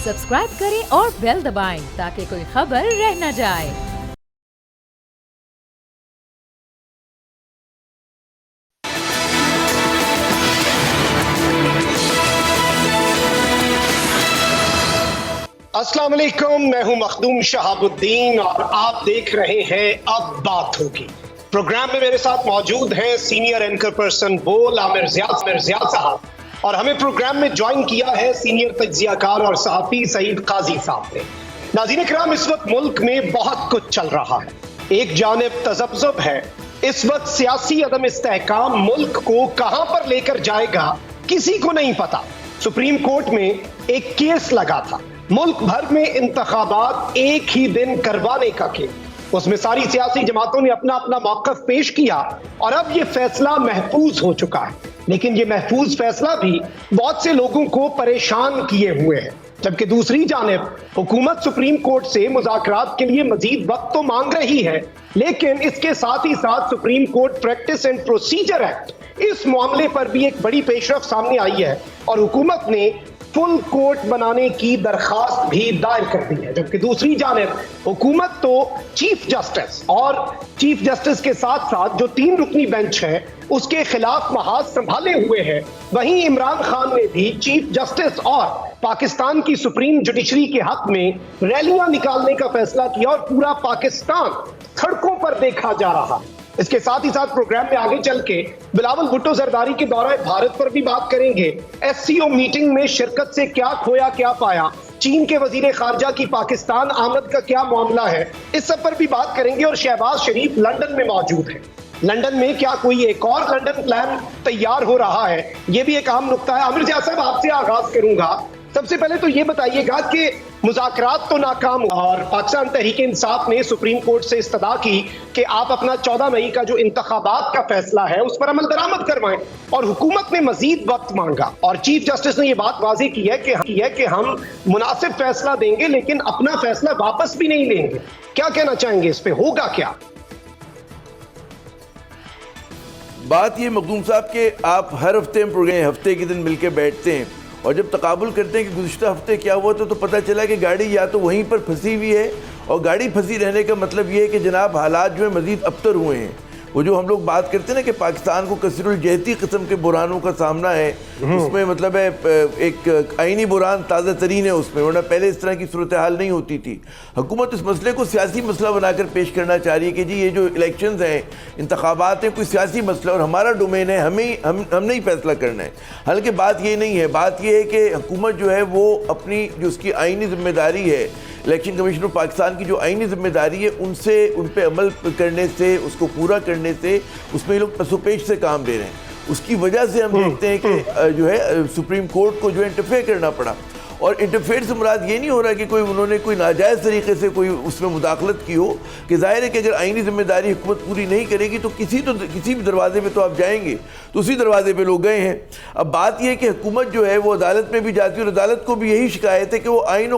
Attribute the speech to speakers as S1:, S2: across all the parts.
S1: Subscribe करें और bell दबाएं ताकि कोई खबर रह न जाए।
S2: अस्सलाम वालेकुम, मैं हूं मखदूम शहाबुद्दीन और आप देख रहे हैं अब बात होगी। प्रोग्राम में मेरे साथ मौजूद हैं सीनियर एंकर पर्सन बोल आमिर जियाद साहब, और हमें प्रोग्राम में ज्वाइन किया है सीनियर तज्जियाकार और सहाफी सईद काजी साहब ने। नाज़रीन इकराम, इस वक्त मुल्क में बहुत कुछ चल रहा है। एक जानिब तज़ब्ज़ुब है, इस वक्त सियासी अदम इस्तेहकाम मुल्क को कहां पर लेकर जाएगा किसी को नहीं पता। सुप्रीम कोर्ट में एक केस लगा था, मुल्क भर में इंतखाबात एक ही दिन करवाने का केस। उसमें सारी सियासी जमातों ने अपना अपना मौक़िफ़ पेश किया और अब ये फैसला महफूज हो चुका है। लेकिन ये महफूज फैसला भी बहुत से लोगों को परेशान किए हुए है, जबकि दूसरी जानिब हुकूमत सुप्रीम कोर्ट से मुज़ाकरात के लिए मजीद वक्त तो मांग रही है, लेकिन इसके साथ ही साथ supreme court practice and procedure act, इस मामले पर भी एक बड़ी पेशरफ सामने आई है और हुकूमत ने फुल कोर्ट बनाने की दरखास्त भी दायर कर दी है। जबकि दूसरी जानिब हुकूमत तो चीफ जस्टिस और चीफ जस्टिस के साथ साथ जो 3 रुकनी बेंच है उसके खिलाफ महाज संभाले हुए है। वहीं इमरान खान ने भी चीफ जस्टिस और पाकिस्तान की सुप्रीम जुडिशरी के हक में रैलियां निकालने का फैसला किया और पूरा पाकिस्तान सड़कों पर देखा जा रहा है। इसके साथ ही साथ प्रोग्राम में आगे चल के बिलावल भुट्टो जरदारी के दौरे भारत पर भी बात करेंगे। एससीओ मीटिंग में शिरकत से क्या खोया क्या पाया, चीन के वजीर खारजा की पाकिस्तान आमद का क्या मामला है, इस सब पर भी बात करेंगे। और शहबाज शरीफ लंदन में मौजूद है, लंदन में क्या कोई एक और लंदन प्लान तैयार हो रहा है, ये भी एक अहम नुक्ता है। आमिर जियाद साहब, आपसे आगाज करूंगा। सबसे पहले तो ये बताइएगा कि मुज़ाकरात तो नाकाम और पाकिस्तान तहरीक इंसाफ ने सुप्रीम कोर्ट से इस्तदा की कि आप अपना 14 मई का जो इंतखाबात का फैसला है उस पर अमल दरामद करवाएं, और हुकूमत ने मजीद वक्त मांगा और चीफ जस्टिस ने यह बात वाज़ेह की है कि हम मुनासिब फैसला देंगे लेकिन अपना फैसला वापस भी नहीं लेंगे। क्या कहना चाहेंगे इस पे, होगा क्या?
S3: बात ये मखदूम साहब के आप हर हफ्ते में प्रोग्राम हफ्ते के दिन मिलकर बैठते हैं और जब तकाबुल करते हैं कि गुज़िश्ता हफ्ते क्या हुआ तो पता चला कि गाड़ी या तो वहीं पर फंसी हुई है, और गाड़ी फंसी रहने का मतलब ये है कि जनाब हालात जो है मज़ीद अबतर हुए हैं। वो जो हम लोग बात करते हैं ना कि पाकिस्तान को कसीरुल जहती किस्म के बुरानों का सामना है, उसमें मतलब है एक आइनी बुरान ताज़ा तरीन है उसमें, वरना पहले इस तरह की सूरत हाल नहीं होती थी। हुकूमत इस मसले को सियासी मसला बनाकर पेश करना चाह रही है कि जी ये जो इलेक्शंस हैं, इंतखाबात हैं, कोई सियासी मसला और हमारा डोमेन है, हमने ही फैसला करना है। हालांकि बात ये नहीं है, बात ये है कि हुकूमत जो है वो अपनी जो उसकी आइनी जिम्मेदारी है, इलेक्शन कमीशन ऑफ पाकिस्तान की जो आइनी जिम्मेदारी है उन पे अमल करने से, उसको पूरा करने से, उसमें ये लोग पसोपेश से काम दे रहे हैं। उसकी वजह से हम देखते हैं कि जो है सुप्रीम कोर्ट को जो है इंटरफेयर करना पड़ा। और इंटरफेयर से मुराद ये नहीं हो रहा कि उन्होंने कोई नाजायज़ तरीके से कोई उसमें मुदाखलत की हो, कि जाहिर है कि अगर आइनी जिम्मेदारी हुकूमत पूरी नहीं करेगी तो किसी भी दरवाजे पे तो आप जाएंगे, तो उसी दरवाजे पे लोग गए हैं। अब बात यह है कि हुकूमत जो है वो अदालत में भी जाती है और अदालत को भी यही शिकायत है कि वो आइन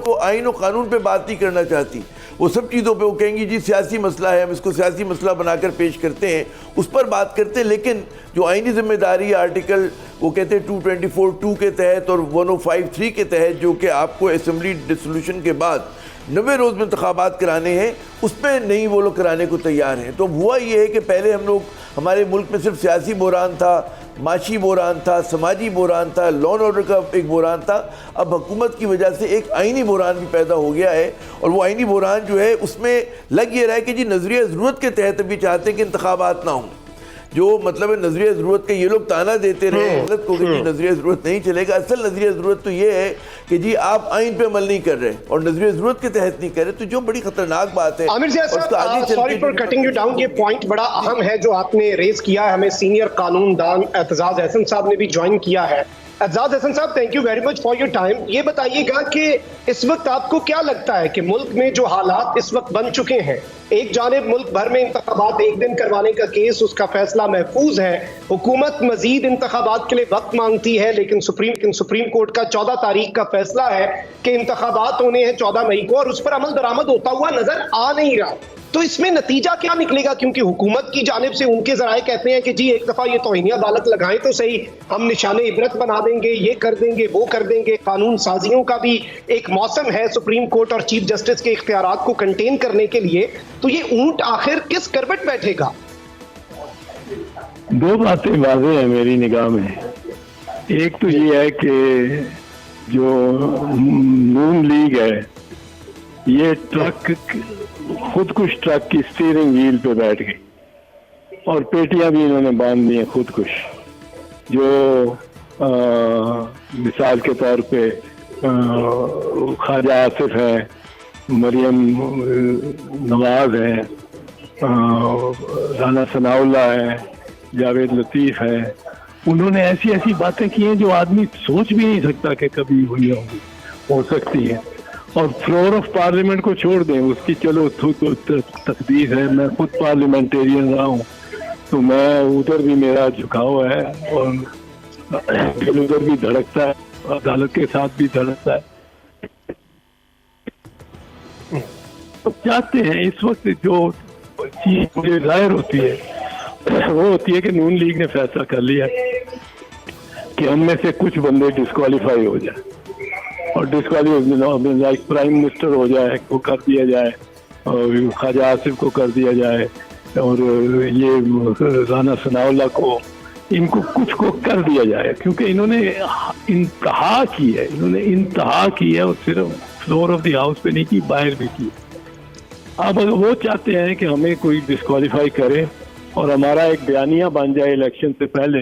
S3: और कानून पर बात नहीं करना चाहती। वो सब चीज़ों पे वो कहेंगी जी सियासी मसला है, हम इसको सियासी मसला बनाकर पेश करते हैं, उस पर बात करते हैं। लेकिन जो आइनी जिम्मेदारी है आर्टिकल वो कहते हैं 224(2) के तहत और 105(3) के तहत, जो कि आपको असम्बली डिसोल्यूशन के बाद 90 रोज़ में इंतखाबात कराने हैं, उस पर नहीं वो लोग कराने को तैयार हैं। तो हुआ ये है कि पहले हमारे मुल्क में सिर्फ सियासी बुहरान था, माशी बुहरान था, समाजी बुहरान था, लॉ एंड ऑर्डर का एक बुहरान था। अब हुकूमत की वजह से एक आइनी बुहरान भी पैदा हो गया है, और वो आइनी बुहरान जो है उसमें लग ये रहा है कि जी नज़रिया ज़रूरत के तहत भी चाहते हैं कि इंतखाबात ना हों। जो मतलब है नजरिया ज़रूरत के ये लोग ताना देते रहे अदालत को कि जी नजरिया ज़रूरत नहीं चलेगा। असल नजरिया ज़रूरत तो ये है कि जी आप आइन पे अमल नहीं कर रहे और नजरिया ज़रूरत के तहत नहीं कर रहे, तो जो बड़ी खतरनाक बात है।
S2: आमिर जियाद साहब, sorry for cutting you down, ये पॉइंट बड़ा अहम है जो आपने रेज किया है। हमें सीनियर कानूनदान एतजाज अहसन साहब ने भी ज्वाइन किया है। एतजाज अहसन साहब, thank you very much for your time. ये बताइएगा कि इस वक्त आपको क्या लगता है कि मुल्क में जो हालात इस वक्त बन चुके हैं, एक जानिब मुल्क भर में इंतखाबात एक दिन करवाने का केस, उसका फैसला महफूज है, हुकूमत मजीद इंतखाबात के लिए वक्त मांगती है, लेकिन सुप्रीम कोर्ट का 14 तारीख का फैसला है कि इंतखाबात होने हैं 14 मई को, और उस पर अमल दरामद होता हुआ नजर आ नहीं रहा। तो इसमें नतीजा क्या निकलेगा? क्योंकि हुकूमत की जानिब से उनके जराए कहते हैं कि जी एक दफा ये तौहीन अदालत लगाएं तो सही, हम निशाने इबरत बना देंगे, ये कर देंगे, वो कर देंगे। कानून साजियों का भी एक मौसम है सुप्रीम कोर्ट और चीफ जस्टिस के इख्तियारात को कंटेन करने के लिए। तो ये ऊंट आखिर किस करवट बैठेगा?
S4: दो बातें वाज़ेह है मेरी निगाह में। एक तो ये है कि जो नून लीग है ये ट्रक, खुद कुछ ट्रक की स्टीयरिंग व्हील पे बैठ गई और पेटियां भी इन्होंने बांध दी हैं खुद कुछ। जो मिसाल के तौर पे ख्वाजा आसिफ है, मरियम नवाज है, राना सनाउल्लाह है, जावेद लतीफ़ है, उन्होंने ऐसी ऐसी बातें की हैं जो आदमी सोच भी नहीं सकता कि कभी हुई होंगी, हो सकती है। और फ्लोर ऑफ पार्लियामेंट को छोड़ दें, उसकी चलो तकदीर है। मैं खुद पार्लियामेंटेरियन रहा हूँ, तो मैं उधर भी मेरा झुकाव है और दिल उधर भी धड़कता है, अदालत के साथ भी धड़कता है। तो चाहते हैं इस वक्त जो चीज मुझे जाहिर होती है वो होती है कि नून लीग ने फैसला कर लिया कि हम में से कुछ बंदे डिस्क्वालीफाई हो जाए और डिस्क्वालीफाई प्राइम मिनिस्टर हो जाए, को कर दिया जाए, और ख्वाजा आसिफ को कर दिया जाए, और ये राना सनाउल्लाह को, इनको कुछ को कर दिया जाए, क्योंकि इन्होंने इंतहा की है, इंतहा की है और सिर्फ फ्लोर ऑफ द हाउस पे नहीं की, बाहर भी की। अब अगर वो चाहते हैं कि हमें कोई डिस्क्वालीफाई करे और हमारा एक बयानिया बन जाए इलेक्शन से पहले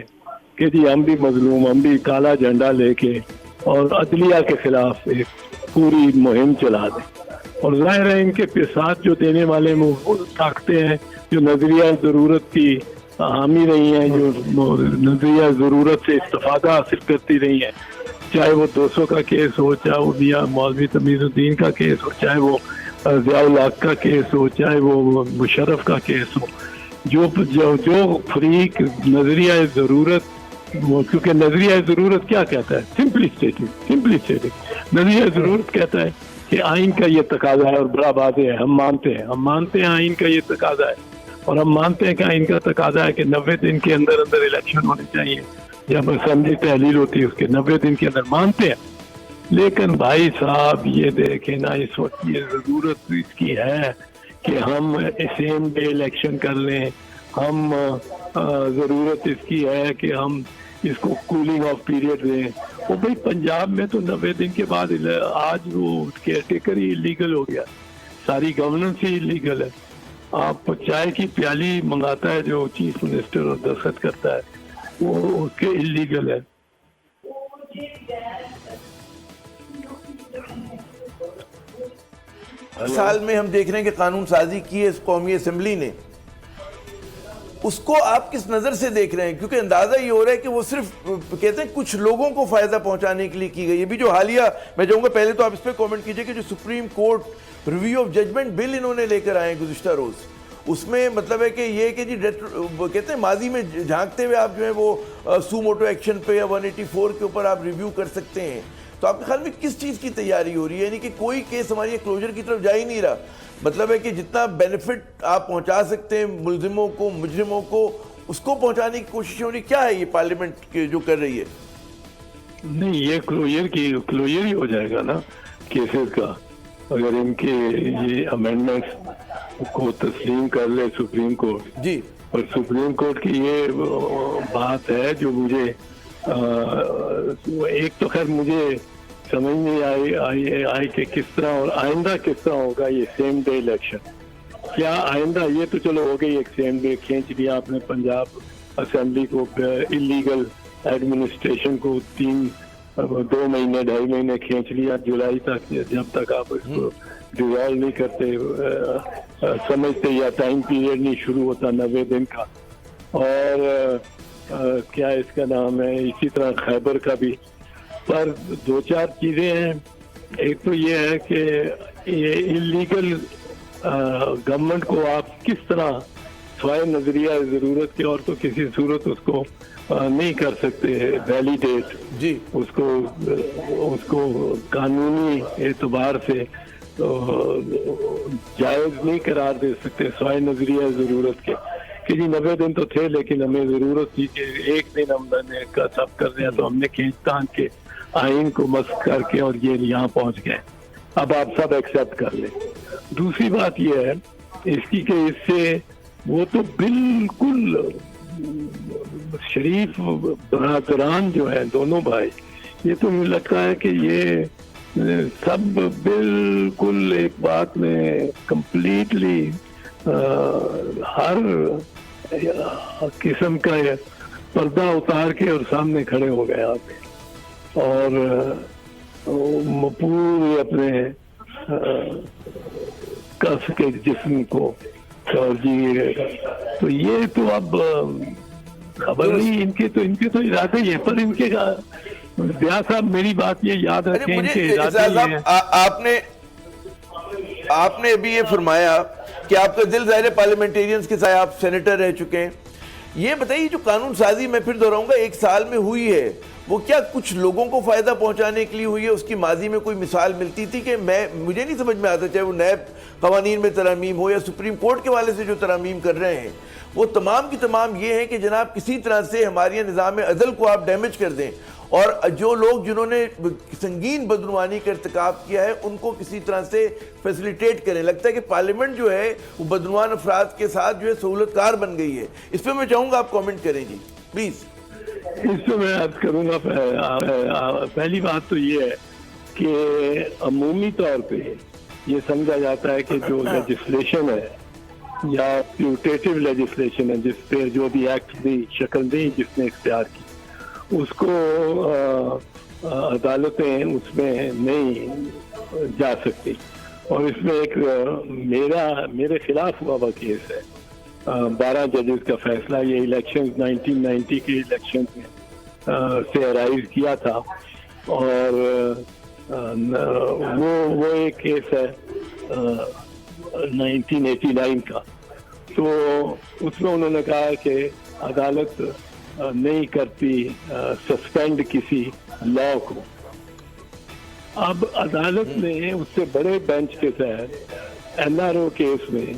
S4: कि जी हम भी मजलूम, हम भी काला झंडा लेके और अदलिया के खिलाफ एक पूरी मुहिम चला दें। और जाहिर है इनके साथ जो देने वाले वो ताकतें हैं जो नजरिया ज़रूरत की हामी रही हैं, जो नजरिया ज़रूरत से इस्तेफादा हासिल करती रही हैं, चाहे वो 200 का केस हो, चाहे वो मियां मौलवी तमीज़ुद्दीन का केस हो, चाहे वो ज़ियाउल हक का केस हो, चाहे वो मुशर्रफ का केस हो, जो फरीक नजरिया ज़रूरत, क्योंकि नजरिया ज़रूरत क्या कहता है? सिंपली स्टेटिंग नजरिया ज़रूरत कहता है कि आइन का ये तकाजा है, और बड़ा बात है, हम मानते हैं आइन का ये तकाजा है, और हम मानते हैं कि आइन का तकाजा है कि 90 दिन के अंदर अंदर इलेक्शन होने चाहिए, जब असेंबली तहलील होती है उसके 90 दिन के अंदर, मानते हैं। लेकिन भाई साहब ये देखें ना, इस वक्त ये ज़रूरत इसकी है कि हम सेम डे इलेक्शन कर लें, हम ज़रूरत इसकी है कि हम इसको कूलिंग ऑफ पीरियड दें। वो भाई पंजाब में तो 90 दिन के बाद आज वो केयर टेकर ही इलीगल हो गया, सारी गवर्नेंस ही इलीगल है। आप चाय की प्याली मंगाता है जो चीफ मिनिस्टर और दस्तखत करता है, वो उसके इलीगल है।
S3: साल में हम देख रहे हैं कि कानून साजी की है इस कौमी असेंबली ने, उसको आप किस नज़र से देख रहे हैं? क्योंकि अंदाज़ा ये हो रहा है कि वो सिर्फ कहते हैं कुछ लोगों को फ़ायदा पहुंचाने के लिए की गई है। भी जो हालिया, मैं चाहूँगा पहले तो आप इस पर कमेंट कीजिए कि जो supreme court review of judgment bill इन्होंने लेकर आए गुज़िश्ता रोज़, उसमें मतलब है कि ये कि जी कहते हैं माजी में झांकते हुए आप जो है वो सू मोटो एक्शन पे या 184 के ऊपर आप रिव्यू कर सकते हैं। तो आपके ख्याल में किस चीज़ की तैयारी हो रही है? यानी कि कोई केस हमारी क्लोजर की तरफ जा ही नहीं रहा, मतलब है कि जितना बेनिफिट आप पहुंचा सकते हैं मुलजिमों को, मुजरिमों को, उसको पहुंचाने की कोशिश हो रही, क्या है ये पार्लियामेंट के जो कर रही है?
S4: नहीं, ये क्लोजर ही हो जाएगा ना केसेस का, अगर इनके ये अमेंडमेंट्स को तस्लीम कर ले सुप्रीम कोर्ट जी। और सुप्रीम कोर्ट की ये बात है जो मुझे एक तो खैर मुझे समझ नहीं आई कि किस तरह और आइंदा किस तरह होगा ये सेम डे इलेक्शन। क्या आइंदा, ये तो चलो हो गई एक सेम डे, खींच लिया आपने पंजाब असेंबली को, इलीगल एडमिनिस्ट्रेशन को 2 महीने 2.5 महीने खींच लिया, जुलाई तक, जब तक आप इसको डिजॉल्व नहीं करते, समझते या टाइम पीरियड नहीं शुरू होता 90 दिन का। और क्या इसका नाम है, इसी तरह खैबर का भी। पर 2-4 चीज़ें हैं। एक तो ये है कि ये इलीगल गवर्नमेंट को आप किस तरह स्वाय नजरिया ज़रूरत के और तो किसी सूरत उसको नहीं कर सकते वैलिडेट जी, उसको कानूनी एतबार से जायज नहीं करार दे सकते स्वाय नजरिया जरूरत के कि जी 90 दिन तो थे लेकिन हमें जरूरत थी कि एक दिन हमने का सब कर रहे हैं तो हमने खींच तान के आइन को मस्क करके और ये यहाँ पहुंच गए, अब आप सब एक्सेप्ट कर ले। दूसरी बात ये है इसकी कि इससे वो तो बिल्कुल शरीफ बरादरान जो है दोनों भाई, ये तो मुझे लगता है कि ये सब बिल्कुल एक बात में कंप्लीटली हर किस्म का पर्दा उतार के और सामने खड़े हो गए आप और पूरे अपने कस के जिस्म को और जी, तो ये तो अब खबर नहीं इनके तो इरादे ही है, पर इनके ब्याह साहब मेरी बात ये याद रखें इनके इरादे ही हैं।
S3: आपने अभी ये फरमाया कि आपका दिल ज़ाहिर पार्लियामेंटेरियंस के साथ आप सेनेटर रह चुके हैं, ये बताइए जो कानून साजी मैं फिर दोहराऊंगा 1 साल में हुई है वो क्या कुछ लोगों को फायदा पहुंचाने के लिए हुई है? उसकी माजी में कोई मिसाल मिलती थी कि मुझे नहीं समझ में आता, चाहे वो नए कवानीन में तरमीम हो या सुप्रीम कोर्ट के वाले से जो तरमीम कर रहे हैं वो तमाम की तमाम ये है कि जनाब किसी तरह से हमारे निज़ाम अदल को आप डैमेज कर दें और जो लोग जिन्होंने संगीन बदनुमानी का इर्तिकाब किया है उनको किसी तरह से फैसिलिटेट करें। लगता है कि पार्लियामेंट जो है वो बदनुमान अफराद के साथ जो है सहूलतकार बन गई है। इस पर मैं चाहूँगा आप कॉमेंट करें जी प्लीज़।
S4: इस पर मैं अर्ज करूँगा, पहली बात तो ये है कि अमूमी तौर पे ये समझा जाता है कि जो लेजिस्लेशन है या प्यूटेटिव लेजिस्लेशन है जिस पे जो भी एक्ट दी शक्ल दी जिसने इख्तियार की उसको अदालतें उसमें नहीं जा सकती। और इसमें एक मेरे खिलाफ हुआ हुआ केस है, 12 जजेस का फैसला, ये इलेक्शन 1990 के इलेक्शन से अराइज किया था और वो एक केस है 1989 का। तो उसमें उन्होंने कहा कि अदालत नहीं करती सस्पेंड किसी लॉ को। अब अदालत ने उससे बड़े बेंच के तहत एनआरओ केस में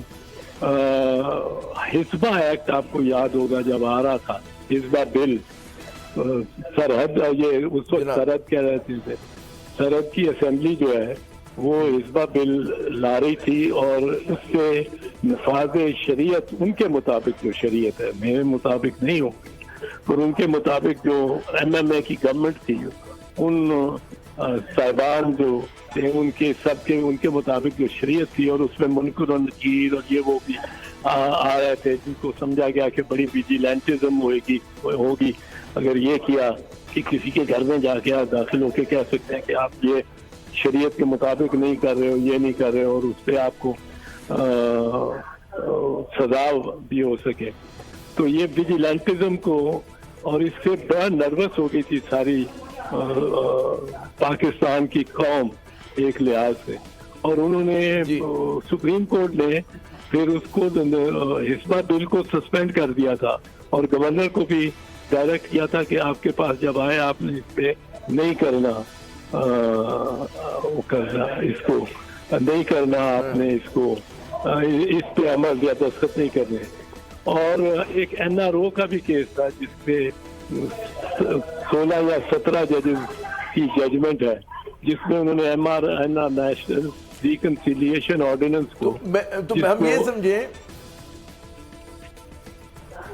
S4: हिस्बा एक्ट आपको याद होगा जब आ रहा था, हिस्बा बिल, सरहद, ये उस वक्त सरहद कह रहे थे, सरहद की असेंबली जो है वो हिस्बा बिल ला रही थी और उससे नफाज शरीयत उनके मुताबिक जो शरीयत है, मेरे मुताबिक नहीं हो पर उनके मुताबिक जो एमएमए की गवर्नमेंट थी उन साहिबान जो थे उनके मुताबिक जो शरीयत थी और उसमें मुनकर और नकीर और ये वो भी आ रहे थे जिनको समझा गया कि बड़ी विजिलेंटिज्म होगी अगर ये किया कि किसी के घर में जाके आप दाखिल होके कह सकते हैं कि आप ये शरीयत के मुताबिक नहीं कर रहे हो, ये नहीं कर रहे हो और उस पर आपको सजा भी हो सके। तो ये विजिलेंटिज्म को और इससे बड़ा नर्वस हो गई थी सारी पाकिस्तान की कौम एक लिहाज से और उन्होंने सुप्रीम कोर्ट ने फिर उसको हिस्बा बिल को सस्पेंड कर दिया था और गवर्नर को भी डायरेक्ट किया था कि आपके पास जब आए आपने इस पे नहीं करना इसको नहीं करना आपने इसको इस पे अमल या दस्तखत नहीं करने। और एक एनआरओ का भी केस था जिसपे 16 या 17 जजेस की जजमेंट है जिसमें उन्होंने एनआर नेशनल रिकंसिलिएशन ऑर्डिनेंस को
S3: तो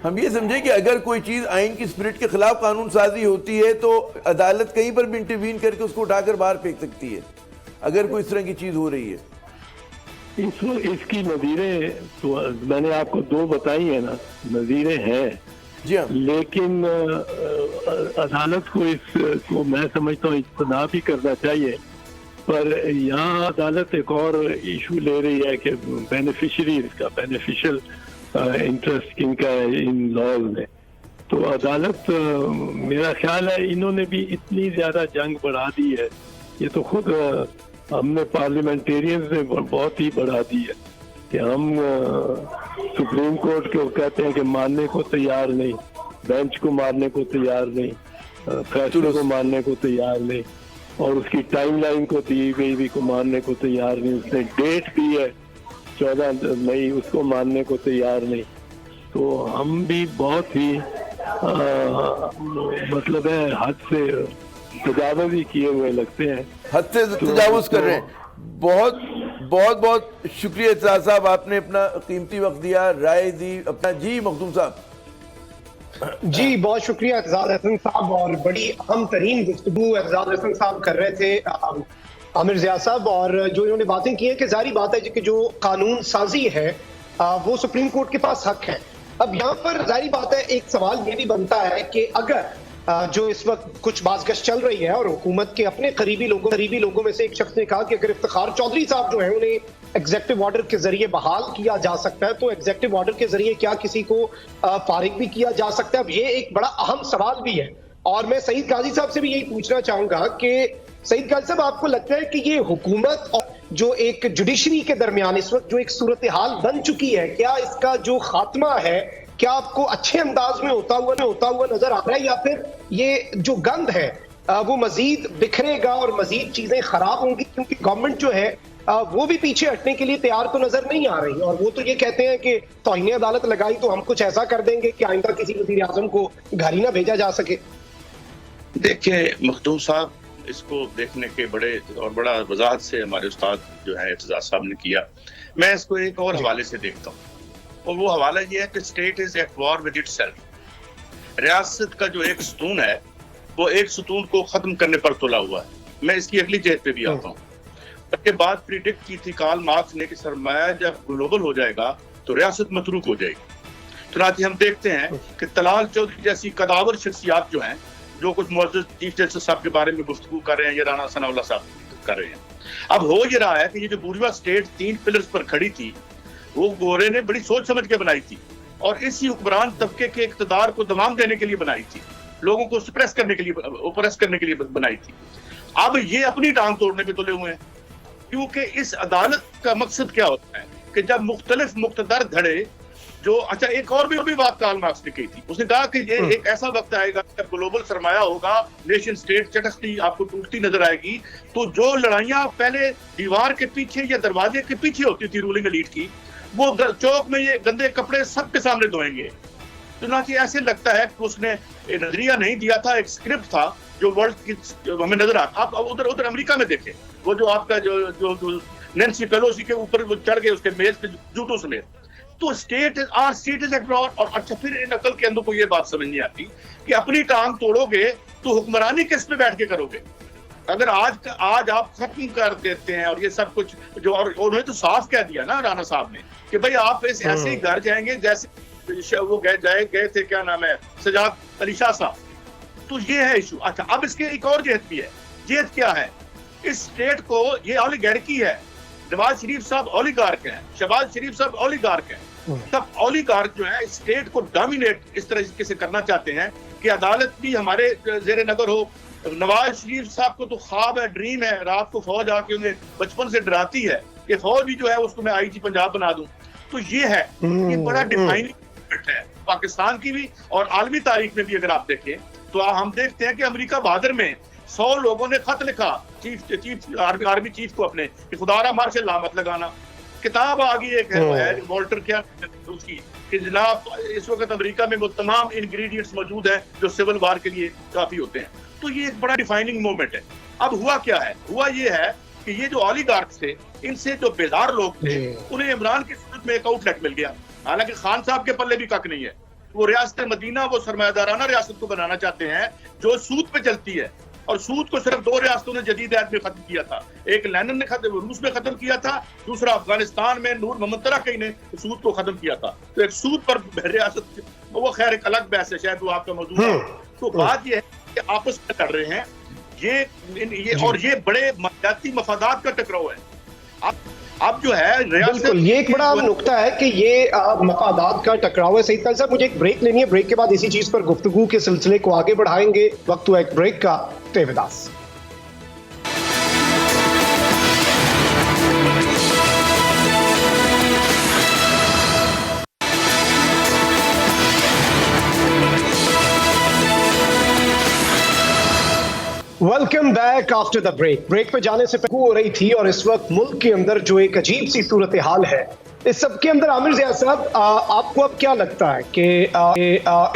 S3: हम ये समझे कि अगर कोई चीज आइन की स्पिरिट के खिलाफ कानून साजी होती है तो अदालत कहीं पर भी इंटरवीन करके उसको उठाकर बाहर फेंक सकती है अगर कोई इस तरह की चीज हो रही है।
S4: इसकी नज़ीरें तो मैंने आपको 2 बताई है ना, नज़ीरें हैं
S3: जी हाँ।
S4: लेकिन अदालत को इसको मैं समझता हूँ इतना भी करना चाहिए। पर यहाँ अदालत एक और इशू ले रही है कि बेनिफिशियरीज का बेनिफिशियल इंटरेस्ट किनका है इन लॉज में। तो अदालत मेरा ख्याल है इन्होंने भी इतनी ज़्यादा जंग बढ़ा दी है, ये तो खुद हमने पार्लियामेंटेरियंस ने बहुत ही बढ़ा दी है कि हम सुप्रीम कोर्ट को कहते हैं कि मानने को तैयार नहीं, बेंच को मानने को तैयार नहीं, फैसले को मानने को तैयार नहीं। और उसकी टाइमलाइन को दी गई भी को मानने को तैयार नहीं। उसने डेट दी है 14 मई, उसको मानने को तैयार नहीं। तो हम भी बहुत ही मतलब है हद से तजावुज़ ही किए हुए लगते हैं,
S3: हद से तजावुज़ कर रहे हैं। बहुत बहुत बहुत शुक्रिया एतजाज साहब, आपने अपना कीमती वक्त दिया, राय दी अपना। जी मखदूम साहब।
S2: जी बहुत शुक्रिया एतजाज हसन साहब, और बड़ी अहम तरीन गुफ्तगू एतजाज हसन साहब कर रहे थे आमिर ज़िया साहब, और जो इन्होंने बातें की हैं कि जारी बात है कि जो कानून साजी है वो सुप्रीम कोर्ट के पास हक है। अब यहाँ पर जारी बात है, एक सवाल ये भी बनता है कि अगर जो इस वक्त कुछ बाज़गश्त चल रही है और हुकूमत के अपने करीबी लोगों में से एक शख्स ने कहा कि अगर इफ्तिखार चौधरी साहब जो है उन्हें एग्जेक्टिव ऑर्डर के जरिए बहाल किया जा सकता है, तो एग्जेक्टिव ऑर्डर के जरिए क्या किसी को फारिग भी किया जा सकता है? अब ये एक बड़ा अहम सवाल भी है, और मैं सईद काजी साहब से भी यही पूछना चाहूंगा कि सईद काजी साहब, आपको लगता है कि ये हुकूमत और जो एक जुडिशरी के दरमियान इस वक्त जो एक सूरत हाल बन चुकी है, क्या इसका जो खात्मा है क्या आपको अच्छे अंदाज में होता हुआ नजर आ रहा है, या फिर ये जो गंद है वो मजीद बिखरेगा और मजीद चीजें खराब होंगी? क्योंकि गवर्नमेंट जो है वो भी पीछे हटने के लिए तैयार तो नजर नहीं आ रही, और वो तो ये कहते हैं कि तौहीन अदालत लगाई तो हम कुछ ऐसा कर देंगे कि आइंदा किसी वज़ीर आज़म को घर ही ना भेजा जा सके।
S5: देखिए मखदूम साहब, इसको देखने के बड़ा वजाहत से हमारे उस्ताद जो है एतजाज साहब ने किया। मैं इसको एक और हवाले से देखता हूँ, और वो हवाला ये है कि state is at war with itself. रियासत का जो एक सुतून है वो एक सुतून को खत्म करने पर तुला हुआ है। मैं इसकी अगली जहत पे भी आता हूँ। उसके बाद प्रिडिक्ट की थी कार्ल मार्क्स ने कि सरमाया जब ग्लोबल हो जाएगा तो रियासत मतरूक हो जाएगी। चुनांचे हम देखते हैं कि तलाल चौधरी जैसी कदावर शख्सियात जो हैं, जो कुछ मुअज़्ज़ज़ चीफ जस्टिस साहब के बारे में गुफ्तगू कर रहे हैं या राना सनाउल्लाह साहब कर रहे हैं, अब हो ये रहा है कि ये जो बूर्जुआ स्टेट 3 पिलर्स पर खड़ी थी वो गोरे ने बड़ी सोच समझ के बनाई थी, और इसी हुक्मरान तबके के इक़्तिदार को दमाम देने के लिए बनाई थी, लोगों को सप्रेस करने के लिए, ओप्रेस करने के लिए बनाई थी। अब ये अपनी टांग तोड़ने पे तुले हुए हैं, क्योंकि इस अदालत का मकसद क्या होता है कि जब मुख्तलिफ मुख्तदर धड़े जो अच्छा, एक और भी बात कार्ल मार्क्स ने कही थी। उसने कहा कि ये एक ऐसा वक्त आएगा जब ग्लोबल सरमाया होगा, नेशन स्टेट चटकती आपको टूटती नजर आएगी, तो जो लड़ाइयां पहले दीवार के पीछे या दरवाजे के पीछे होती थी रूलिंग एलीट की, वो चौक में ये गंदे कपड़े सबके सामने धोएंगे। चुनांचे ऐसे लगता है कि उसने नजरिया नहीं दिया था, एक स्क्रिप्ट था जो वर्ल्ड की हमें नजर आता। आप उधर अमेरिका में देखें, वो जो आपका जो नैन्सी पेलोसी के ऊपर वो चढ़ गए उसके मेज पे जूतों समेत। तो स्टेट इज एट वॉर। और अच्छा, फिर इन अकल के अंदर को ये बात समझ नहीं आती कि अपनी टांग तोड़ोगे तो हुक्मरानी किस पे बैठ के करोगे? अगर आज आप खत्म कर देते हैं और ये सब कुछ जो, और उन्होंने तो साफ कह दिया ना राना साहब ने कि भाई आप ऐसे ही घर जाएंगे जैसे वो गए थे, क्या नाम है, सजाद अली शाह साहब। तो ये है इशू। अच्छा, अब इसके एक और जेहत भी है। जेहत क्या है? इस स्टेट को ये ओलिगार्की है। नवाज शरीफ साहब ओलिगार्क हैं, शहबाज शरीफ साहब ओलिगार्क हैं। सब ओलिगार्क जो है स्टेट को डोमिनेट इस तरीके से करना चाहते हैं कि अदालत भी हमारे जेर नगर हो। नवाज शरीफ साहब को तो ख्वाब है, ड्रीम है, रात को फौज आके उन्हें बचपन से डराती है कि फौज भी जो है उसको मैं आईजी पंजाब बना दूं। तो ये है, ये बड़ा डिफाइनिंग है पाकिस्तान की भी और आलमी तारीख में भी। अगर आप देखें तो हम देखते हैं कि अमेरिका बहादुर में 100 लोगों ने खत लिखा चीफ आर्मी चीफ को अपने कि खुदारा मार्शल लामत लगाना। किताब आ गई एक है वॉल्टर क्या उसकी कि जनाब इस वक्त अमेरिका में वो तमाम इंग्रेडिएंट्स मौजूद हैं जो सिविल वार के लिए काफी होते हैं। तो ये एक बड़ा डिफाइनिंग मोमेंट है। अब हुआ क्या है? हुआ ये है कि ये जो ओलिगार्क्स थे, इनसे जो बेजार लोग थे, उन्हें इमरान की सूरत में एक आउटलेट मिल गया। हालांकि खान साहब के पल्ले भी कक नहीं है। वो रियासत मदीना वो सरमायादाराना रियासत को बनाना चाहते हैं जो सूद पे चलती है, और सूद को सिर्फ 2 रियासतों ने जदीद ऐद में खत्म किया था। एक लेनिन ने रूस में खत्म किया था, दूसरा अफगानिस्तान में नूर मोहम्मद तराकी ने सूद को खत्म किया था। तो एक सूद पर रियासत, वो खैर एक अलग बहस है, शायद वो आपका मौजूद है। तो बात यह है कि आपस में कर रहे हैं ये और ये बड़े मफादाती मफादात का टकराव है। अब जो है
S2: बिल्कुल ये एक बड़ा नुक्ता है कि ये मफादात का टकराव है। सईद काजी साहब, मुझे एक ब्रेक लेनी है, ब्रेक के बाद इसी चीज पर गुफ्तगू के सिलसिले को आगे बढ़ाएंगे। वक्त हुआ एक ब्रेक का। तेवदास welcome back after the break पे जाने से पहले हो रही थी और इस वक्त मुल्क के अंदर जो एक अजीब सी सूरत हाल है, इस सब के अंदर आमिर ज़िया साहब, आपको अब क्या लगता है कि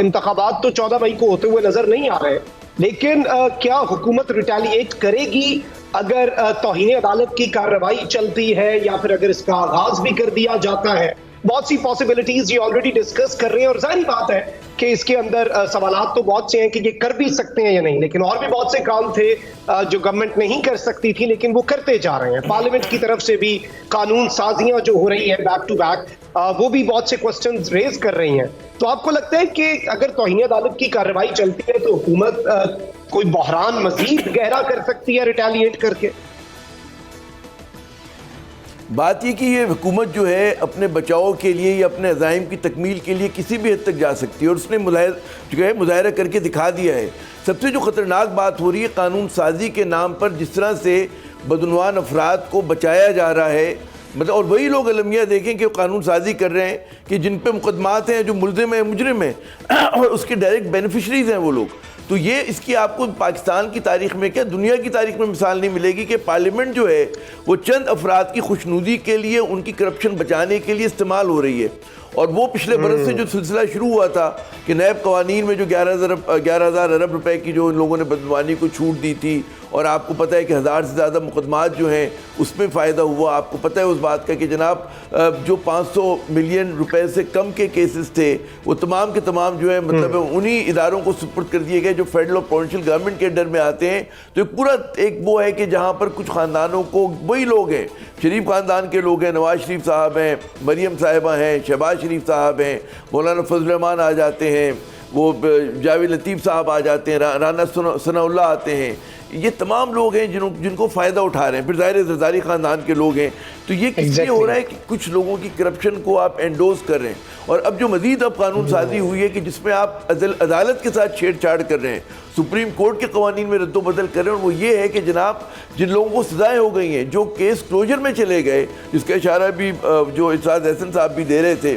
S2: इंतखाबात तो 14 मई को होते हुए नजर नहीं आ रहे, लेकिन क्या हुकूमत रिटेलिएट करेगी अगर तौहीन अदालत की कार्रवाई चलती है या फिर अगर इसका आगाज भी कर दिया जाता है? बहुत सी पॉसिबिलिटीज ये ऑलरेडी डिस्कस कर रहे हैं और जाहिर बात है कि इसके अंदर सवालात तो बहुत से हैं कि ये कर भी सकते हैं या नहीं, लेकिन और भी बहुत से काम थे जो गवर्नमेंट नहीं कर सकती थी लेकिन वो करते जा रहे हैं। पार्लियामेंट की तरफ से भी कानून साजियां जो हो रही है बैक टू बैक, वो भी बहुत से क्वेश्चंस रेज कर रही हैं। तो आपको लगता है कि अगर तौहीन अदालत की कार्रवाई चलती है तो हुकूमत कोई बहरान मजीद गहरा कर सकती है रिटेलिएट करके?
S3: बात ये कि ये हुकूमत जो है अपने बचाव के लिए या अपने अज़ाइम की तकमील के लिए किसी भी हद तक जा सकती है और उसने मुजाहिरा करके दिखा दिया है। सबसे जो ख़तरनाक बात हो रही है, कानून साजी के नाम पर जिस तरह से बदनवान अफराद को बचाया जा रहा है, मतलब, और वही लोग अलमिया देखें कि कानून साजी कर रहे हैं कि जिन पे मुकदमात हैं, जो मुल्ज़िम हैं, मुजरिम हैं और उसके डायरेक्ट बेनिफिशरीज़ हैं वो लोग। तो ये इसकी आपको पाकिस्तान की तारीख में क्या दुनिया की तारीख में मिसाल नहीं मिलेगी कि पार्लियामेंट जो है वो चंद अफराद की खुशनुदी के लिए, उनकी करप्शन बचाने के लिए इस्तेमाल हो रही है। और वो पिछले बरस से जो सिलसिला शुरू हुआ था कि नैब कवानीन में जो 11,000 अरब रुपए की जो इन लोगों ने बदनवानी को छूट दी थी, और आपको पता है कि 1000 से ज़्यादा मुकदमात जो हैं उसमें फ़ायदा हुआ। आपको पता है उस बात का कि जनाब जो 500 मिलियन रुपए से कम के केसेस थे वो तमाम के तमाम जो है मतलब उन्हीं इदारों को सुपुर्द कर दिए गए जो फेडरल और प्रोविंशियल गवर्नमेंट के अंडर में आते हैं। तो एक पूरा एक वो है कि जहाँ पर कुछ ख़ानदानों को, वही लोग हैं, शरीफ ख़ानदान के लोग हैं, नवाज शरीफ साहब हैं, मरियम साहिबा हैं, शहबाज शरीफ साहब हैं, मौलाना फजल रहमान आ जाते हैं, वो जावेद लतीफ़ साहब आ जाते हैं, राना सनाउल्लाह आते हैं। ये तमाम लोग हैं जिनको फ़ायदा उठा रहे हैं। फिर ज़ाहिर ज़रदारी ख़ानदान के लोग हैं। तो ये किसलिए हो रहा है कि कुछ लोगों की करप्शन को आप एंडोज कर रहे हैं। और अब जो मज़ीद अब कानून साजी हुई है कि जिसमें आप अदालत के साथ छेड़छाड़ कर रहे हैं, सुप्रीम कोर्ट के कवानीन में रद्दोबदल कर रहे हैं, और वो ये है कि जनाब जिन लोगों को सज़ाएँ हो गई हैं, जो केस क्लोजर में चले गए, जिसका इशारा भी जो इरशाद हसन साहब भी दे रहे थे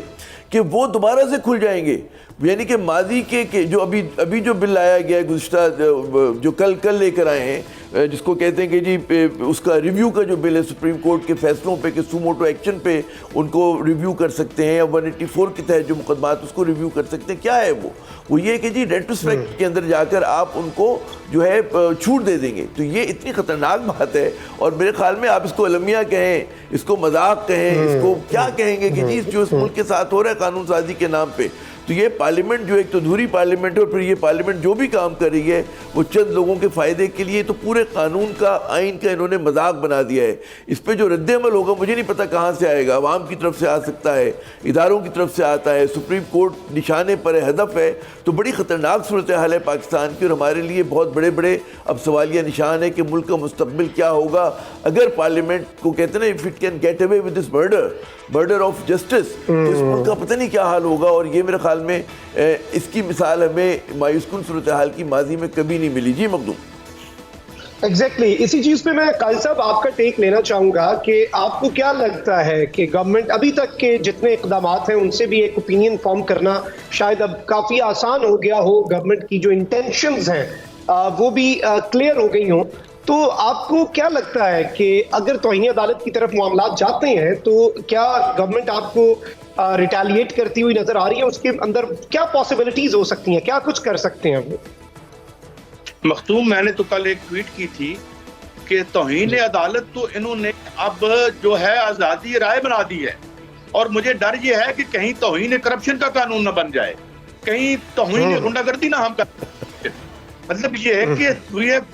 S3: कि वो दोबारा से खुल जाएंगे। यानी कि माजी के जो अभी जो बिल लाया गया है गुज़िश्ता जो कल लेकर आए हैं, जिसको कहते हैं कि जी उसका रिव्यू का जो बिल है सुप्रीम कोर्ट के फैसलों पे कि सुमोटो एक्शन पे उनको रिव्यू कर सकते हैं, या 184 के तहत जो मुकदमात उसको रिव्यू कर सकते हैं। क्या है वो ये है कि जी रेट्रोस्पेक्ट के अंदर जाकर आप उनको जो है छूट दे देंगे। तो ये इतनी ख़तरनाक बात है, और मेरे ख्याल में आप इसको अलमिया कहें, इसको मजाक कहें, इसको क्या कहेंगे कि जी जो इस मुल्क के साथ हो रहा है कानून साजी के नाम पे। तो ये पार्लियामेंट जो एक तो अधूरी पार्लियामेंट है, और फिर ये पार्लियामेंट जो भी काम कर रही है वो चंद लोगों के फ़ायदे के लिए, तो पूरे कानून का, आइन का इन्होंने मजाक बना दिया है। इस पे जो रद्द-ए-अमल होगा मुझे नहीं पता कहाँ से आएगा। अवाम की तरफ से आ सकता है, इदारों की तरफ से आता है, सुप्रीम कोर्ट निशाने पर है, हदफ है। तो बड़ी ख़तरनाक सूरत हाल है पाकिस्तान की, और हमारे लिए बहुत बड़े बड़े अब सवालिया निशान है कि मुल्क का मुस्तकबिल क्या होगा अगर पार्लियामेंट को, कहते हैं ना, if it can get away with this murder of justice, इस मुल्क का पता नहीं क्या हाल होगा। और ये मेरे ख्याल में इसकी मिसाल हमें मायूसकुन सूरत हाल की माजी में कभी नहीं मिली। जी मखदूम।
S2: एग्जैक्टली इसी चीज पे मैं कायल साहब आपका टेक लेना चाहूंगा कि आपको क्या लगता है कि गवर्नमेंट अभी तक के जितने इकदाम हैं उनसे भी एक ओपिनियन फॉर्म करना शायद अब काफी आसान हो गया हो, गवर्नमेंट की जो इंटेंशंस हैं वो भी क्लियर हो गई हों। तो आपको क्या लगता है कि अगर तौहीन अदालत की तरफ मामला जाते हैं तो क्या गवर्नमेंट आपको रिटेलिएट करती हुई नजर आ रही है? उसके अंदर क्या पॉसिबिलिटीज हो सकती हैं, क्या कुछ कर सकते हैं वो?
S5: मखदूम, मैंने तो कल एक ट्वीट की थी कि तौहीन अदालत तो इन्होंने अब जो है आज़ादी राय बना दी है, और मुझे डर ये है कि कहीं तौहीन करप्शन का कानून न बन जाए, कहीं तौहीन गुंडागर्दी ना हम कर। मतलब ये है कि वी हैव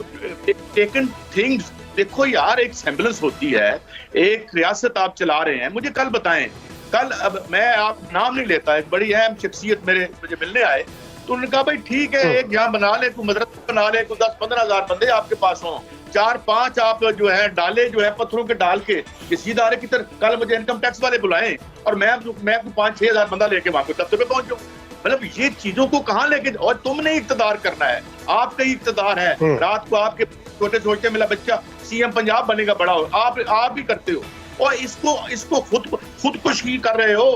S5: टेकन थिंग्स, देखो यार एक सेम्बलेंस होती है, एक रियासत आप चला रहे हैं। मुझे कल बताएं, कल अब मैं आप नाम नहीं लेता, एक बड़ी अहम शख्सियत मुझे मिलने आए, तो उन्होंने कहा भाई ठीक है एक यहाँ बना ले, कोई मदरसा बना ले, कोई 10-15 हज़ार बंदे आपके पास हों, 4-5 आप जो है डाले जो है पत्थरों के डाल के किसी इदारे की तरफ, कल मुझे इनकम टैक्स वाले बुलाएं और मैं 5-6 हज़ार बंदा लेके वहां पे दफ्तर पे पहुंच जाऊं। मतलब ये चीजों को कहाँ लेके, और तुमने इक्तदार करना है, आपका ही इक्तदार है। रात को आपके छोटे छोटे मेरा बच्चा सीएम पंजाब बनेगा, बड़ा हो, आप भी करते हो, और इसको खुदकुशी कर रहे हो।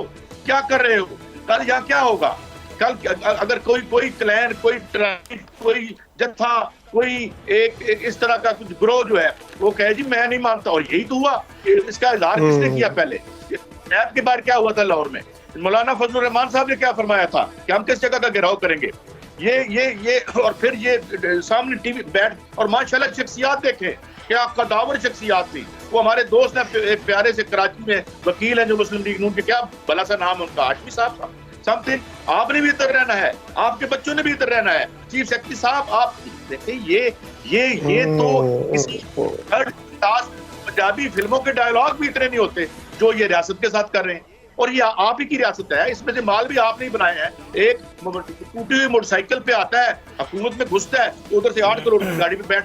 S5: क्या कर रहे हो? कल यहाँ क्या होगा? कल अगर कोई क्लैन, कोई ट्राइब, कोई जत्था, कोई एक इस तरह का कुछ ग्रोह जो है वो कहे जी मैं नहीं मानता, और यही तो हुआ। इसका इजहार किसने किया पहले? नैब के बार क्या हुआ था लाहौर में? मौलाना फजलुर रहमान साहब ने क्या फरमाया था कि हम किस जगह का घेराव करेंगे? ये और फिर ये सामने टीवी बैठ, और माशाल्लाह शख्सियात देखें क्या कदावर शख्सियात थी। वो हमारे दोस्त हैं एक प्यारे से कराची में वकील हैं जो मुस्लिम लीग नून के, क्या भला सा नाम उनका, हाशमी साहब था समथिंग। आपने भी इधर रहना है, आपके बच्चों ने भी इधर रहना है, चीफ सेक्रेटरी साहब आप देखिए ये तो किसी थर्ड क्लास पंजाबी फिल्मों के डायलॉग भी इतने नहीं होते जो ये रियासत के साथ कर रहे हैं। और ये आप ही की रियासत है, इसमें से माल भी आपने ही बनाया है। एक टूटी हुई मोटरसाइकिल पे आता है, हुकूमत में घुसता है, उधर से 8 करोड़ की गाड़ी पे बैठ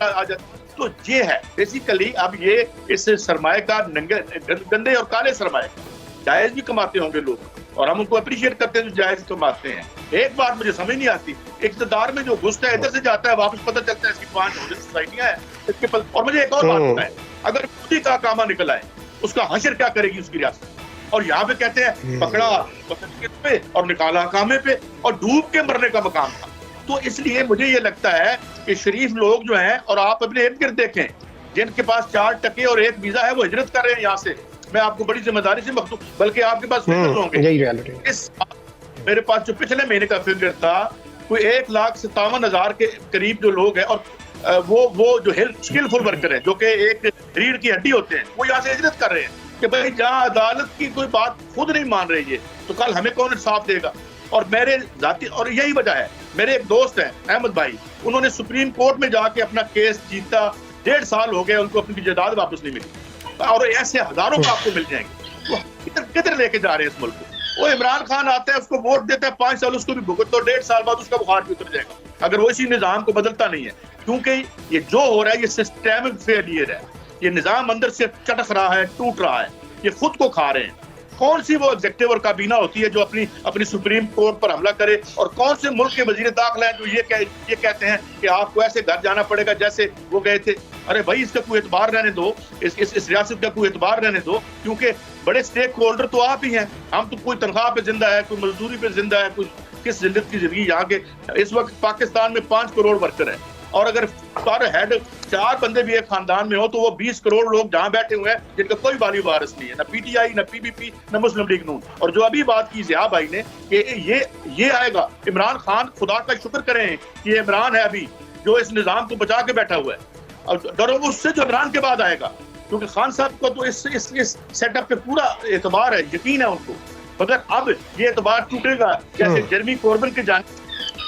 S5: आ जाता है। तो ये है बेसिकली। अब ये इस सरमाए का गंदे और काले सरमाए जायज भी कमाते होंगे लोग, और हम उनको अप्रिशिएट करते हैं जो जायज कमाते हैं। एक बात मुझे समझ नहीं आती, इक़्तिदार में जो घुसता है इधर से जाता है, वापस पता चलता है इसकी 5 होल्डिंग सोसाइटियां हैं इसके पल। और मुझे एक और बात बताएं, अगर खुद का कामा निकला है उसका हशर क्या करेगी उसकी रियासत? और यहाँ पे कहते हैं पकड़ा पे और निकाला कामे पे, और डूब के मरने का मकाम था। तो इसलिए मुझे ये लगता है कि शरीफ लोग जो हैं, और आप अपने इर्द गिर्द देखें जिनके पास 4 टके और 1 वीजा है वो हिजरत कर रहे हैं यहाँ से। मैं आपको बड़ी जिम्मेदारी से मखसूस, बल्कि आपके पास फिगर होंगे। इस मेरे पास जो पिछले महीने का फिगर था कोई 1,57,000 के करीब जो लोग हैं, और वो जो स्किलफुल वर्कर हैं जो कि एक रीढ़ की हड्डी होते हैं, वो यहाँ से हिजरत कर रहे हैं कि भाई जहाँ अदालत की कोई बात खुद नहीं मान रही है तो कल हमें कौन इंसाफ देगा? और मेरे जाती, और यही वजह है, मेरे एक दोस्त हैं अहमद भाई, उन्होंने सुप्रीम कोर्ट में जाके अपना केस जीता, 1.5 साल हो गए, उनको अपनी जायदाद वापस नहीं मिली। और ऐसे हजारों को आपको मिल जाएंगे। वो किधर लेके जा रहे हैं इस मुल्क को? वो इमरान खान आता है, उसको वोट देता है, 5 साल उसको भी भुगत, तो 1.5 साल बाद उसका बुखार भी उतर जाएगा अगर वो इसी निजाम को बदलता नहीं है। क्योंकि ये जो हो रहा है ये सिस्टेमिक फेलियर है, ये निजाम अंदर से चटक रहा है, टूट रहा है, ये खुद को खा रहे हैं। कौन सी वो एग्जीक्यूटिव और काबीना होती है जो अपनी सुप्रीम कोर्ट पर हमला करे, और कौन से मुल्क के वजीर दाखिला हैं जो ये कहते हैं कि आपको ऐसे घर जाना पड़ेगा जैसे वो गए थे? अरे भाई इसका कोई एतबार रहने दो, इस रियासत का कोई एतबार रहने दो, क्योंकि बड़े स्टेक होल्डर तो आप ही हैं। हम तो कोई तनख्वाह पे जिंदा है, कोई मजदूरी पे जिंदा है, कोई किस जिंदगी यहाँ के। इस वक्त पाकिस्तान में 5 करोड़ वर्कर है, और अगर पर हेड 4 बंदे भी एक खानदान में हो तो वो 20 करोड़ लोग जहां बैठे हुए हैं जिनका कोई वाली वारिस नहीं है, ना पीटीआई, ना पीपीपी, ना मुस्लिम लीग नून। और जो अभी बात की ज़िया भाई ने कि ये आएगा, इमरान खान खुदा का शुक्र करें कि इमरान है अभी जो इस निजाम को बचा के बैठा हुआ है, और डरो उससे जो इमरान के बाद आएगा, क्योंकि खान साहब को तो इस सेटअप पे पूरा एतबार है, यकीन है उनको। मगर अब ये एतबार टूटेगा जैसे जेरेमी कॉर्बिन के जाने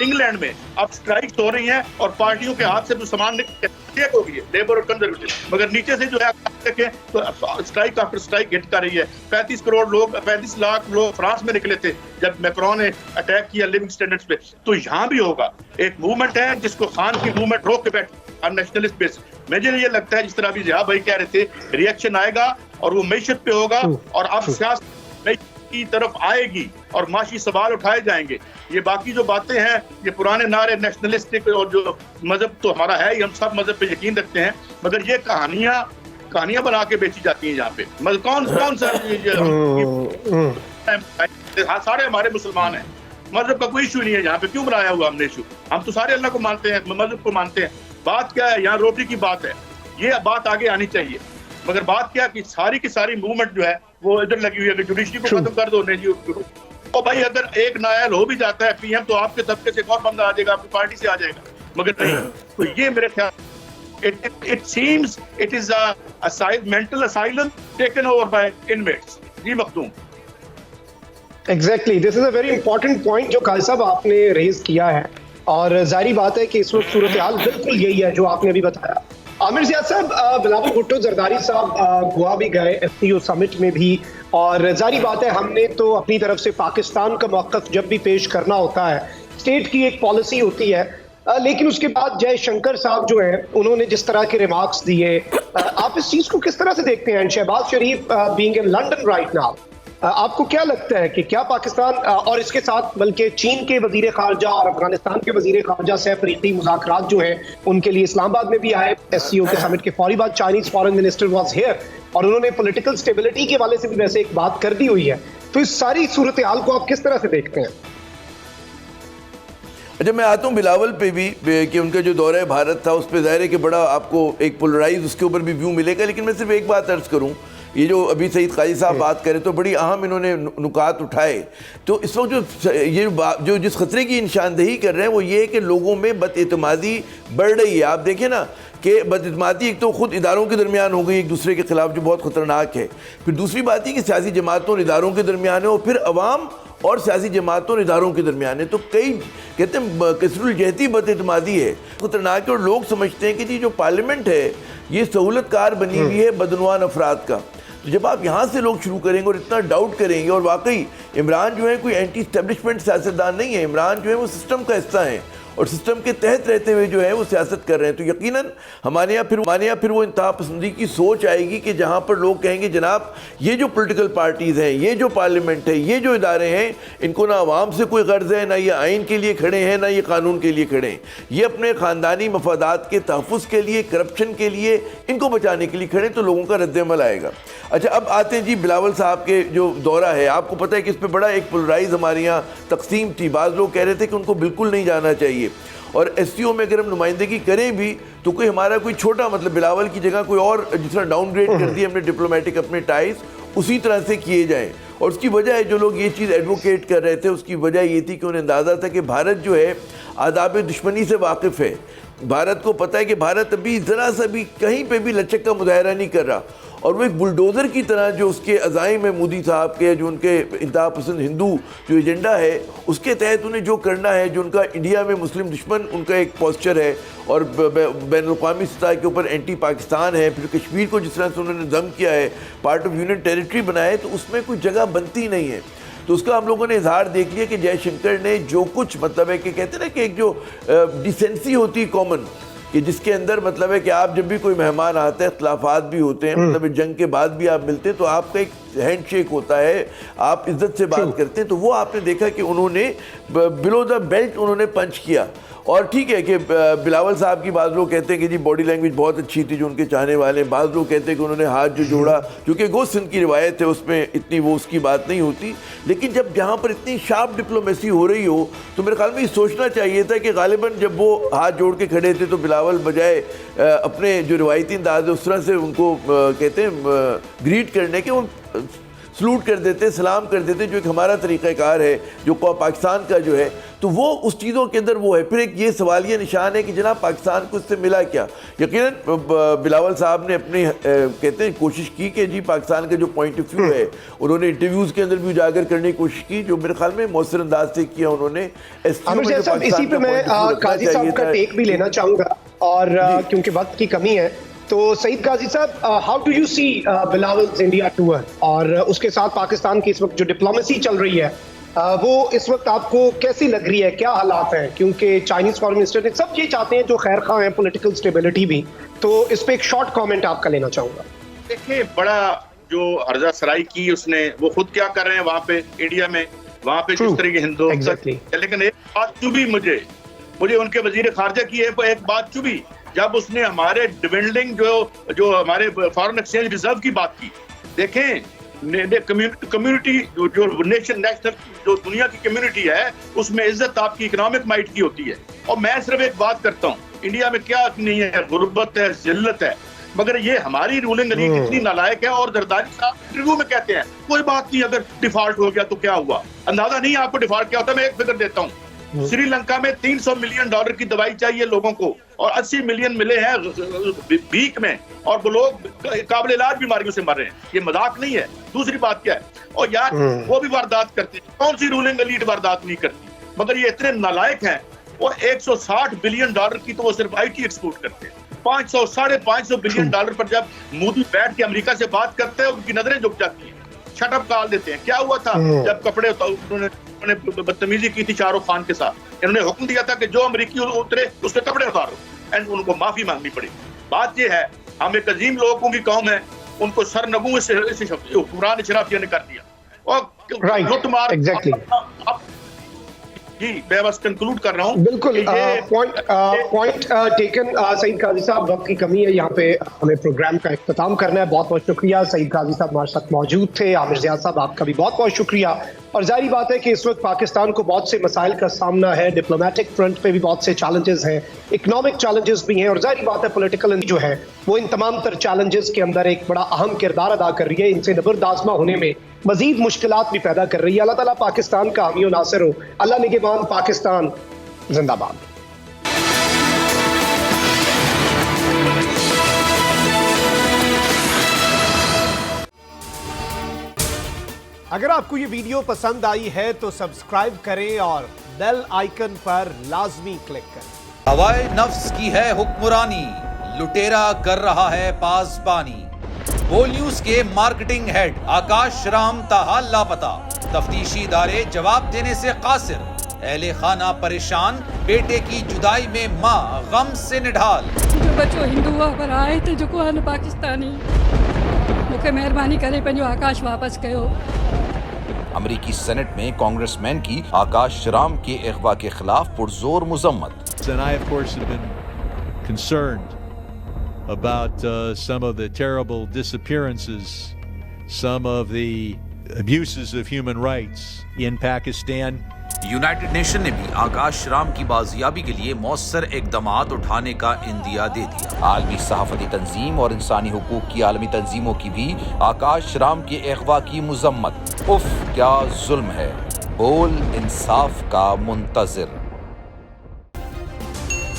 S5: इंग्लैंड में अब स्ट्राइक हो रही हैं, और पार्टियों के हाथ से जो सामान हो गई है, लेबर और कंजर्वेटिव, मगर नीचे से जो है देखें तो स्ट्राइक आफ्टर स्ट्राइक हिट कर रही है। 35 लाख लोग फ्रांस में निकले थे जब मैक्रोन ने अटैक किया लिविंग स्टैंडर्ड्स पे। तो यहाँ भी होगा, एक मूवमेंट है जिसको खान की मूवमेंट रोक के बैठ नेशनलिस्ट बेस। मुझे ये लगता है जिस तरह अभी ज़िया भाई कह रहे थे, रिएक्शन आएगा और वो मैशत पे होगा, और अब सियासत की तरफ आएगी और माशी सवाल उठाए जाएंगे। ये बाकी जो बातें हैं, ये पुराने नारे नेशनलिस्टिक, और जो मजहब तो हमारा है ही, हम सब मजहब पे यकीन रखते हैं, मगर ये कहानियां बना के बेची जाती हैं यहाँ पे। मतलब कौन सा सारे हमारे मुसलमान हैं, मजहब का कोई इशू नहीं है यहाँ पे, क्यों बनाया हुआ हमने इशू? हम तो सारे अल्लाह को मानते हैं, मजहब को मानते हैं। बात क्या है यहाँ? रोटी की बात है, ये बात आगे आनी चाहिए। मगर बात क्या कि सारी की सारी मूवमेंट जो है वो इधर लगी हुई है कि जुडिशरी को खत्म कर दो, नहीं जी। और भाई अगर एक नायल हो भी जाता है पीएम, तो आपके तबके से एक और बंदा आ जाएगा, आपकी पार्टी से आ जाएगा, मगर नहीं। तो ये मेरे ख्याल it seems it is a mental asylum taken over by inmates. जी Makhdoom,
S2: exactly, this is a very important point जो खालिद साहब आपने रेज किया है, और जाहिर बात है कि इस वक्त सूरत हाल बिल्कुल यही है जो आपने अभी बताया। आमिर ज़ियाद साहब, बिलावल भुट्टो जरदारी साहब गोवा भी गए एससीओ समिट में भी, और जाहिर बात है हमने तो अपनी तरफ से पाकिस्तान का मौक़िफ़ जब भी पेश करना होता है, स्टेट की एक पॉलिसी होती है, लेकिन उसके बाद जयशंकर साहब जो हैं उन्होंने जिस तरह के रिमार्क्स दिए, आप इस चीज़ को किस तरह से देखते हैं? Shahbaz Sharif being in London right now, आपको क्या लगता है कि क्या पाकिस्तान और इसके साथ बल्कि चीन के वजीर खारजा और अफगानिस्तान के वजीर खारजा से अफरीकी मुज़ाकरात जो हैं उनके लिए इस्लामाबाद में भी आए, एससीओ के समिट के फौरी बाद Chinese foreign minister was here, और उन्होंने पॉलिटिकल स्टेबिलिटी के वाले से भी वैसे एक बात कर दी हुई है। तो इस सारी सूरत हाल को आप किस तरह से देखते हैं?
S3: अच्छा, मैं आता हूँ बिलावल पे भी कि उनका जो दौरा भारत था उस पर ज़ाहिर है कि बड़ा आपको एक पोलराइज उसके ऊपर भी व्यू मिलेगा, लेकिन मैं सिर्फ एक बात अर्ज़ करूँ, ये जो अभी सईद काजी साहब बात करें तो बड़ी अहम इन्होंने नुकात उठाए। तो इस वक्त जो जिस खतरे की निशानदेही कर रहे हैं वो ये है कि लोगों में बदएतमादी बढ़ रही है। आप देखें ना कि बदएतमादी एक तो ख़ुद इदारों के दरमियान हो गई एक दूसरे के ख़िलाफ़, जो बहुत ख़तरनाक है। फिर दूसरी बात ये कि सियासी जमातों और इदारों के दरमियान है, और फिर अवाम और सियासी जमातों और इदारों के दरमियान है। तो कई कहते हैं कसरुल जहती बदएतमादी है, खतरनाक है। और लोग समझते हैं कि जी जो पार्लियामेंट है ये सहूलतकार बनी हुई है बदनवान अफराद का। तो जब आप यहाँ से लोग शुरू करेंगे और इतना डाउट करेंगे, और वाकई इमरान जो है कोई एंटी इस्टेब्लिशमेंट सियासतदान नहीं है, इमरान जो है वो सिस्टम का हिस्सा है और सिस्टम के तहत रहते हुए जो है वो सियासत कर रहे हैं। तो यकीनन हमारे यहाँ फिर वो इंतहा पसंदी की सोच आएगी कि जहाँ पर लोग कहेंगे जनाब ये जो पॉलिटिकल पार्टीज़ हैं, ये जो पार्लियामेंट है, ये जो इदारे हैं, इनको ना आवाम से कोई गर्ज है, ना ये आइन के लिए खड़े हैं, ना ये कानून के लिए खड़े हैं, ये अपने ख़ानदानी मफादात के तहफ़्फ़ुज़ के लिए, करप्शन के लिए, इनको बचाने के लिए खड़े, तो लोगों का रद्द-ए-अमल आएगा। अच्छा, अब आते हैं जी बिलावल साहब के जो दौरा है। आपको पता है कि इस पर बड़ा एक पोलराइज हमारे यहाँ तकसीम थी। बाज़ लोग कह रहे थे कि उनको बिल्कुल नहीं जाना चाहिए, और SCO में अगर हम नुमाइंदगी करें भी तो कोई हमारा कोई छोटा मतलब बिलावल की जगह कोई और जिस तरह डाउनग्रेड कर दिए हमने डिप्लोमेटिक अपने टाइज, उसी तरह से किए जाएं। और उसकी वजह है, जो लोग ये चीज़ एडवोकेट कर रहे थे, उसकी वजह ये थी कि उन्हें अंदाज़ा था कि भारत जो है आदाब दुश्मनी से वाकिफ़ है। भारत को पता है कि भारत अभी ज़रा सा भी कहीं पे भी लचक का मुजाहरा नहीं कर रहा, और वो एक बुलडोज़र की तरह जो उसके अज़ाइम है मोदी साहब के, जो उनके इंतहा पसंद हिंदू जो एजेंडा है उसके तहत उन्हें जो करना है, जो उनका इंडिया में मुस्लिम दुश्मन उनका एक पोस्चर है, और बैनुल-अक़वामी सतह के ऊपर एंटी पाकिस्तान है, फिर कश्मीर को जिस तरह से उन्होंने दम किया है, पार्ट ऑफ यूनियन टेरिटरी बनाया है, तो उसमें कोई जगह बनती नहीं है। तो उसका हम लोगों ने इजहार देख लिया कि जयशंकर ने जो कुछ मतलब है कि कहते हैं ना कि एक जो डिसेंसी होती है कॉमन, कि जिसके अंदर मतलब है कि आप जब भी कोई मेहमान आता है, इख्तिलाफात भी होते हैं, मतलब जंग के बाद भी आप मिलते हैं तो आपका एक हैंड शेक होता है, आप इज्जत से बात करते हैं। तो वो आपने देखा कि उन्होंने बिलो द बेल्ट उन्होंने पंच किया। और ठीक है कि बिलावल साहब की बाज़ लोग कहते हैं कि जी बॉडी लैंग्वेज बहुत अच्छी थी, जो उनके चाहने वाले हैं। बाज़ लोग कहते हैं कि उन्होंने हाथ जो जोड़ा, क्योंकि गोश्त सिंध की रिवायत है, उसमें इतनी वो उसकी बात नहीं होती। लेकिन जब जहाँ पर इतनी शार्प डिप्लोमेसी हो रही हो तो मेरे ख्याल में ये सोचना चाहिए था कि गालिबन जब वो हाथ जोड़ के खड़े थे तो बिलावल बजाय अपने जो रिवायती अंदाज है उस तरह से उनको कहते हैं ग्रीट करने के, वो सलूट कर देते, सलाम कर देते, जो एक हमारा तरीक़ाकार है जो पाकिस्तान का जो है। तो वो उस चीज़ों के अंदर वो है। फिर एक ये सवालिया निशान है कि जनाब पाकिस्तान को इससे मिला क्या। यकीनन बिलावल साहब ने अपनी कहते हैं कोशिश की कि जी पाकिस्तान का जो पॉइंट ऑफ व्यू है उन्होंने इंटरव्यूज़ के अंदर भी उजागर करने की कोशिश की, जो मेरे ख्याल में मौसर अंदाज से किया उन्होंने।
S2: इसी पे मैं काजी साहब का टेक भी लेना चाहूँगा, और क्योंकि वक्त की कमी है, तो Saeed Qazi sahab, how do you see Bilawal's India tour, और उसके साथ पाकिस्तान की इस वक्त जो डिप्लोमेसी चल रही है वो इस वक्त आपको कैसी लग रही है, क्या हालात हैं? क्योंकि चाइनीज फॉरेन मिनिस्टर ने सब ये चाहते हैं, जो खैर खा हैं, पॉलिटिकल स्टेबिलिटी भी। तो इस पे एक शॉर्ट कमेंट आपका लेना चाहूंगा।
S5: देखिए, बड़ा जो हर्जा सराई की उसने, वो खुद क्या कर रहे हैं वहाँ पे इंडिया में, वहाँ पे किस तरह के हिंदू। लेकिन एक बात चुभी मुझे उनके वजीर खारजा की एक बात चुभी, जब उसने हमारे डिविडेंड जो हमारे फॉरेन एक्सचेंज रिजर्व की बात की। देखें, कम्युनिटी जो नेशनल जो दुनिया की कम्युनिटी है उसमें इज्जत आपकी इकोनॉमिक माइट की होती है। और मैं सिर्फ एक बात करता हूँ, इंडिया में क्या नहीं है, गुर्बत है, जिल्लत है, मगर ये हमारी रूलिंग लीग इतनी नालायक है। और जरदारी साहब इंटरव्यू में कहते हैं कोई बात नहीं, अगर डिफॉल्ट हो गया तो क्या हुआ, अंदाजा नहीं आपको डिफॉल्ट क्या होता। मैं एक फिगर देता हूँ, श्रीलंका में $300 मिलियन की दवाई चाहिए लोगों को, और 80 मिलियन मिले हैं भीख में, और वो लोग काबिल इलाज बीमारियों से मर रहे हैं। ये मजाक नहीं है। दूसरी बात क्या है, और यार वो भी वारदात करते हैं, कौन सी रूलिंग एलीट वारदात नहीं करती, मगर ये इतने नालायक हैं। और $160 बिलियन की तो वो सिर्फ IT एक्सपोर्ट करते हैं। 500-550 बिलियन पर जब मोदी बैठ के अमेरिका से बात करते हैं उनकी नजरें झुक जाती हैं, शटअप कॉल देते हैं। क्या हुआ था जब कपड़े उन्होंने बदतमीजी की थी शाहरुख खान के साथ, इन्होंने हुक्म दिया था कि जो अमेरिकी उतरे उसके कपड़े उतारो, एंड उनको माफी मांगनी पड़ी। बात यह है, हम एक अजीम लोगों की कौम है, उनको सरनगू से हुक्मरान इशराफिया ने कर दिया। और लुटमार जी मैं बस कंक्लूड कर रहा हूँ।
S2: बिल्कुल पॉइंट टेकन सईद काजी साहब, वक्त की कमी है, यहाँ पे हमें प्रोग्राम का इख्तिताम करना है। बहुत बहुत शुक्रिया, सईद काजी साहब हमारे साथ मौजूद थे। आमिर ज़ियाद साहब आपका भी बहुत बहुत शुक्रिया। और जाहिर बात है कि इस वक्त पाकिस्तान को बहुत से मसाइल का सामना है, डिप्लोमेटिक फ्रंट पे भी बहुत से चैलेंजेस हैं, इकोनॉमिक चैलेंजेस भी हैं, और जाहिर बात है पॉलिटिकल जो है वो इन तमाम तर चैलेंजेस के अंदर एक बड़ा अहम किरदार अदा कर रही है। इनसे नबरदाज़मा होने में मजीद मुश्किलात भी पैदा कर रही है। अल्लाह ताला पाकिस्तान का हामी और नासिर हो। अल्लाह निगहबान, पाकिस्तान जिंदाबाद। अगर आपको ये वीडियो पसंद आई है तो सब्सक्राइब करें और बेल आइकन पर लाजमी क्लिक करें।
S6: हवाए नफ्स की है हुक्मरानी, लुटेरा कर रहा है पासबानी। बोल न्यूज के मार्केटिंग हेड आकाश राम ताहा लापता, तफ्तीशी इदारे जवाब देने से कासिर। अहले खाना परेशान, बेटे की जुदाई में माँ गम से निढाल।
S7: जो बच्चो हिंदू हुआ पर आए थे जो को पाकिस्तानी, मुझे मेहरबानी करे पंहिंजो आकाश वापस कयो।
S6: अमेरिकी सेनेट में कांग्रेसमैन की आकाश राम के अगवा के खिलाफ पुरजोर मुजम्मत।
S8: And I, of course, have been concerned about some of the terrible disappearances, some of the abuses of human rights in Pakistan.
S6: United nation ने भी आकाश राम की बाजियाबी के लिए मौसर इकदामात उठाने का इंदिया दे दिया। आलमी सहाफती तंजीम और इंसानी हुकूक की आलमी तंजीमों की भी आकाश राम के अगवा की मुजम्मत। उफ क्या जुल्म है, बोल इंसाफ का मुंतजिर।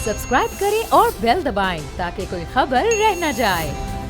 S1: सब्सक्राइब करें और बेल दबाएं ताकि कोई खबर रह न जाए।